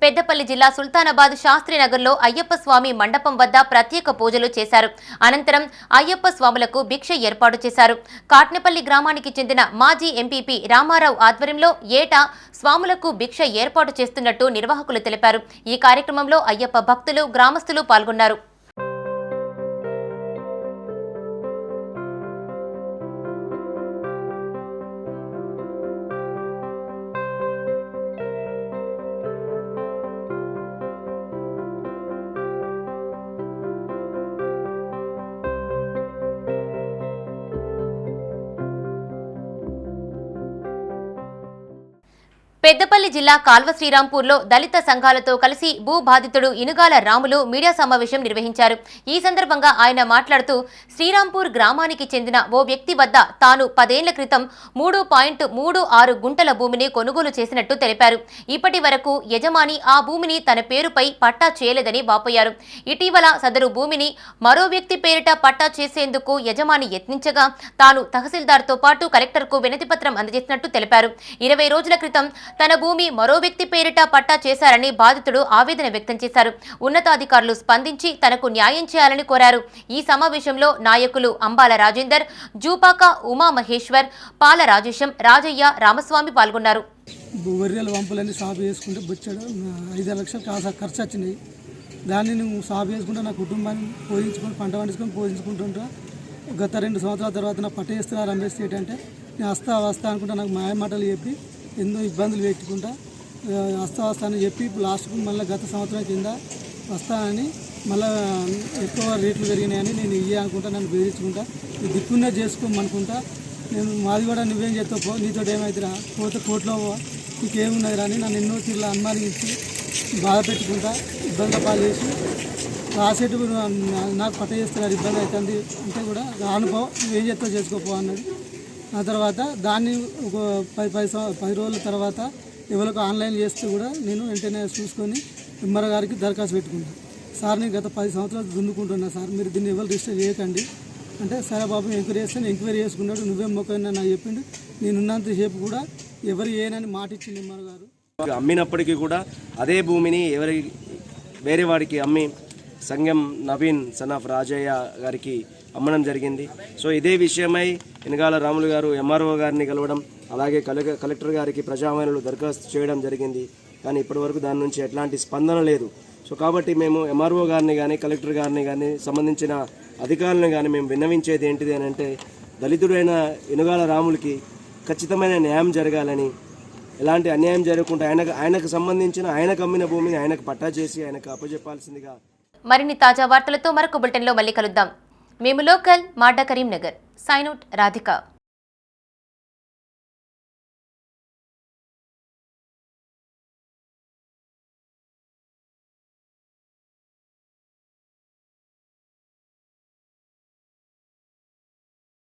పెద్దపల్లి జిల్లా సుల్తానాబాద్ శాస్త్రీనగర్లో అయ్యప్ప స్వామి మండపం వద్ద ప్రత్యేక పూజలు చేశారు. అనంతరం అయ్యప్ప స్వాములకు భిక్ష ఏర్పాటు చేశారు. కాట్నపల్లి గ్రామానికి చెందిన మాజీ ఎంపీపీ రామారావు ఆధ్వర్యంలో ఏటా స్వాములకు భిక్ష ఏర్పాటు చేస్తున్నట్టు నిర్వాహకులు తెలిపారు. ఈ కార్యక్రమంలో అయ్యప్ప భక్తులు, గ్రామస్తులు పాల్గొన్నారు. పెద్దపల్లి జిల్లా కాల్వ శ్రీరాంపూర్లో దళిత సంఘాలతో కలిసి భూ బాధితుడు ఇనుగాల రాములు మీడియా సమావేశం నిర్వహించారు. ఈ సందర్భంగా ఆయన మాట్లాడుతూ శ్రీరాంపూర్ గ్రామానికి చెందిన ఓ వ్యక్తి వద్ద తాను 10 ఏళ్ల క్రితం 3.36 గుంటల భూమిని కొనుగోలు చేసినట్టు తెలిపారు. ఇప్పటి వరకు యజమాని ఆ భూమిని తన పేరుపై పట్టా చేయలేదని వాపోయారు. ఇటీవల సదరు భూమిని మరో వ్యక్తి పేరిట పట్టా చేసేందుకు యజమాని యత్నించగా తాను తహసీల్దార్తో పాటు కలెక్టర్కు వినతిపత్రం అందజేసినట్టు తెలిపారు. 20 రోజుల క్రితం తన భూమి మరో వ్యక్తి పేరిట పట్టా చేశారని బాధితుడు ఆవేదన వ్యక్తం చేశారు. ఉన్నతాధికారులు స్పందించి తనకు న్యాయం చేయాలని కోరారు. ఈ సమావేశంలో నాయకులు అంబాల రాజేందర్, జూపాక ఉమా మహేశ్వర్, పాల రాజేశం, రాజయ్య, రామస్వామి పాల్గొన్నారు. వర్రెల వంపులన్నీ సాగు చేసుకుంటే బొచ్చాడు 5 లక్షలు ఖర్చు వచ్చినాయి. దాన్ని నువ్వు సాగు చేసుకుంటే నా కుటుంబాన్ని పోషించుకొని పంట పండించుకొని పోషించుకుంటుంటా. గత 2 సంవత్సరాల తర్వాత నా పట్ట చేస్తున్నారు అంబేసి ఏంటంటే నేను వస్తా అనుకుంటా. నాకు మాయమాటలు చెప్పి ఎన్నో ఇబ్బందులు పెట్టుకుంటా వస్తా అని చెప్పి లాస్ట్కు మళ్ళీ గత సంవత్సరం కింద వస్తానని మళ్ళీ ఎక్కువ రేట్లు పెరిగినాయని నేను అనుకుంటా, నన్ను బెదిరించుకుంటా, దిక్కునే చేసుకోమనుకుంటా. నేను మాది కూడా నువ్వేం చేస్తావు, నీతో ఏమవుతురా, పోతే కోర్టులో నీకేమున్నది అని నన్ను ఎన్నో తీర్లు అనుమానించి బాధ పెట్టుకుంటా, ఇబ్బంది పాలు చేసి రాసేటు నాకు పట్ట చేస్తున్నారు, ఇబ్బంది అవుతుంది అంటే కూడా అనుభవం నువ్వేం చేస్తావు చేసుకోపో అన్నాడు. ఆ తర్వాత దాన్ని ఒక 10 రోజుల తర్వాత ఎవరికి ఆన్లైన్ చేస్తే కూడా నేను వెంటనే చూసుకొని ఎంఆర్ఓ గారికి దరఖాస్తు పెట్టుకున్నాను. సార్ నేను గత 10 సంవత్సరాలు దున్నుకుంటున్నా సార్, మీరు దీన్ని ఎవరు రిజిస్టర్ చేయకండి అంటే సరే బాబు ఎంక్వైరీ చేస్తాను. ఎంక్వైరీ చేసుకున్నాడు. నువ్వేం మొక్కైనా నాకు చెప్పిండు. నేనున్నంతసేపు కూడా ఎవరు ఏనని మాట ఇచ్చింది ఎంఆర్ఓ గారు. అమ్మినప్పటికీ కూడా అదే భూమిని వేరే వాడికి అమ్మి సంగం నవీన్ సన్ ఆఫ్ రాజయ్య గారికి అమ్మడం జరిగింది. సో ఇదే విషయమై ఇనుగాల రాములు గారు ఎంఆర్ఓ గారిని కలవడం, అలాగే కలెక్టర్ గారికి ప్రజావాణిలో దరఖాస్తు చేయడం జరిగింది. కానీ ఇప్పటివరకు దాని నుంచి ఎట్లాంటి స్పందన లేదు. సో కాబట్టి మేము ఎంఆర్ఓ గారిని కానీ కలెక్టర్ గారిని కానీ సంబంధించిన అధికారులను కానీ మేము విన్నవించేది ఏంటిది అని అంటే దళితుడైన ఇనుగాల రాములకి ఖచ్చితమైన న్యాయం జరగాలని, ఎలాంటి అన్యాయం జరగకుండా ఆయనకు సంబంధించిన ఆయనకు అమ్మిన భూమిని ఆయనకు పట్టా చేసి ఆయనకు అప్పజెప్పాల్సిందిగా. మరిన్ని తాజా వార్తలతో మరొక బులెటిన్లో మళ్ళీ కలుద్దాం. మేము లోకల్ మాడ్డా కరీంనగర్. Sign out Radhika.